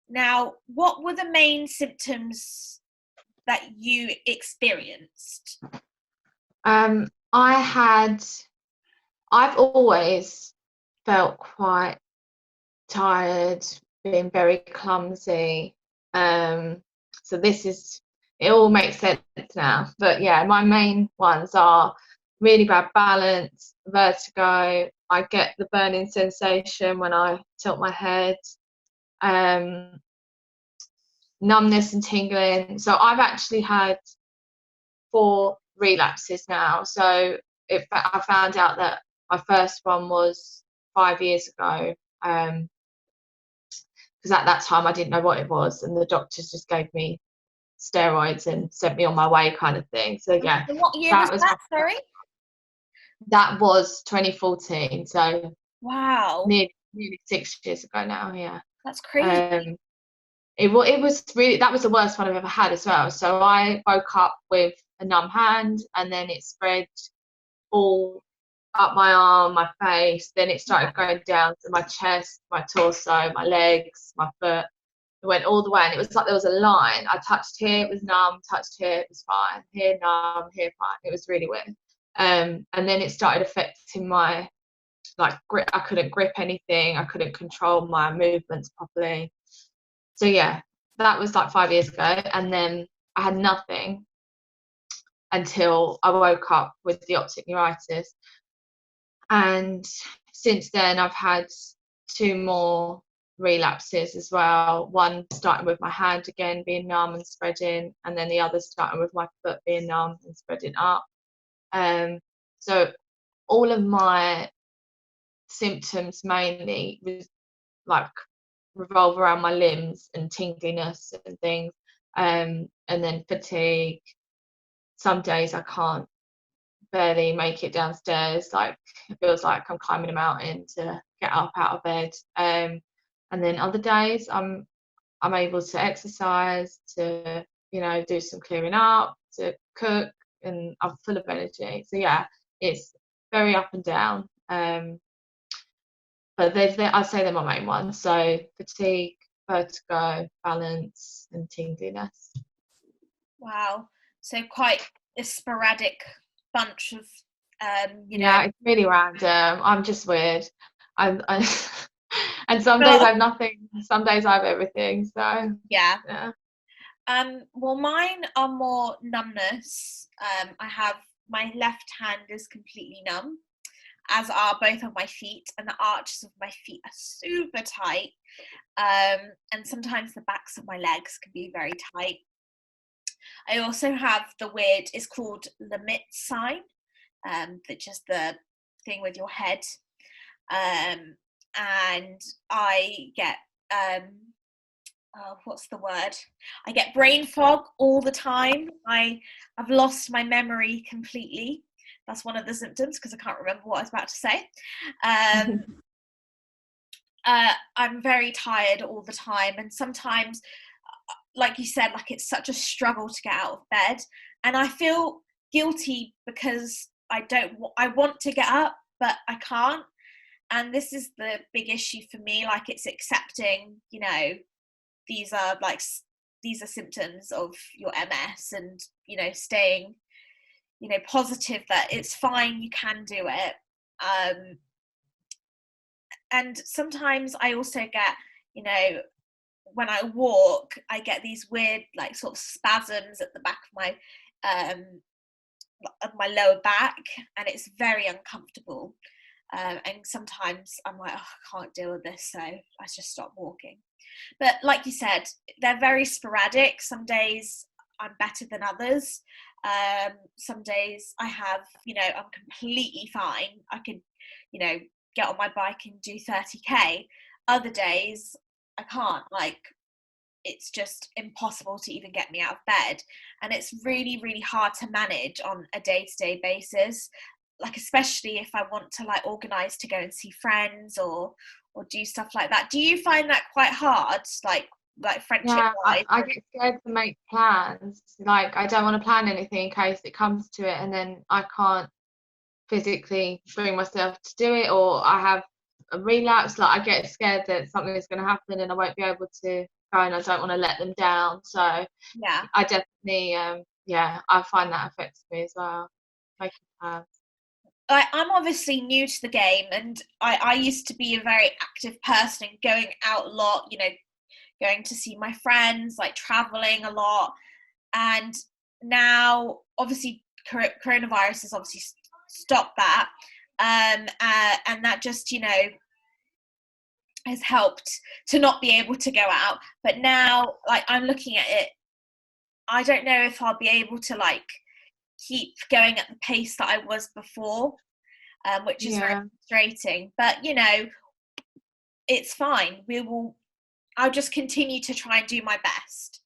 Now, what were the main symptoms that you experienced? I've always felt quite tired, being very clumsy. So it all makes sense now. But yeah, my main ones are really bad balance, vertigo. I get the burning sensation when I tilt my head, um, numbness and tingling. So I've actually had 4 relapses now. So I found out that my first one was 5 years ago. Because at that time I didn't know what it was, and the doctors just gave me steroids and sent me on my way, kind of thing. So yeah, And what year was that was that, sorry? that was 2014. So Wow. nearly 6 years ago now. Yeah. That's crazy. It was really, that was the worst one I've ever had as well. So I woke up with a numb hand, and then it spread all up my arm, my face. Then it started going down to my chest, my torso, my legs, my foot. It went all the way, and it was like there was a line. I touched here, it was numb. Touched here, it was fine. Here, numb. Here, fine. It was really weird. And then it started affecting my grip. I couldn't grip anything. I couldn't control my movements properly. So yeah, that was like 5 years ago, and then I had nothing until I woke up with the optic neuritis. And since then, I've had 2 more relapses as well. One starting with my hand again being numb and spreading, and then the other starting with my foot being numb and spreading up. So all of my symptoms mainly revolve around my limbs and tingliness and things, and then fatigue. Some days I can't barely make it downstairs. Like, it feels like I'm climbing a mountain to get up out of bed. And then other days I'm able to exercise, to do some clearing up, to cook, and I'm full of energy. So yeah, it's very up and down. But I'd say they're my main ones. So fatigue, vertigo, balance, and tingliness. Wow. So quite a sporadic bunch of, Yeah, it's really random. I'm just weird. I and some days I have nothing. Some days I have everything. So yeah. Yeah. Well, mine are more numbness. I have, my left hand is completely numb, as are both of my feet, and the arches of my feet are super tight. And sometimes the backs of my legs can be very tight. I also have the weird, it's called Limit sign, which is the thing with your head. And I get, what's the word? I get brain fog all the time. I've lost my memory completely. That's one of the symptoms, because I can't remember what I was about to say. I'm very tired all the time, and sometimes, like you said, like it's such a struggle to get out of bed, and I feel guilty because I want to get up, but I can't. And this is the big issue for me. Like, it's accepting, these are symptoms of your MS, and staying positive that it's fine, you can do it. And sometimes I also get, when I walk, I get these weird sort of spasms at the back of my lower back, and it's very uncomfortable. And sometimes I'm like, oh, I can't deal with this, so I just stop walking. But like you said, they're very sporadic. Some days I'm better than others. Some days I have, I'm completely fine. I could, get on my bike and do 30k. Other days I can't. It's just impossible to even get me out of bed. And it's really, really hard to manage on a day-to-day basis. Especially if I want to organize to go and see friends or do stuff like that. Do you find that quite hard, like friendship wise? Yeah, I get scared to make plans. I don't want to plan anything in case it comes to it, and then I can't physically bring myself to do it, or I have a relapse. I get scared that something is going to happen and I won't be able to going. I don't want to let them down. So Yeah. I definitely, I find that affects me as well. Making plans. I'm obviously new to the game, and I used to be a very active person and going out a lot, you know, going to see my friends, like traveling a lot. And now, obviously, coronavirus has obviously stopped that. And that just, you know, has helped to not be able to go out. But now, like, I'm looking at it, I don't know if I'll be able to, like, keep going at the pace that I was before, which is very Yeah. frustrating. But, you know, it's fine. I'll just continue to try and do my best.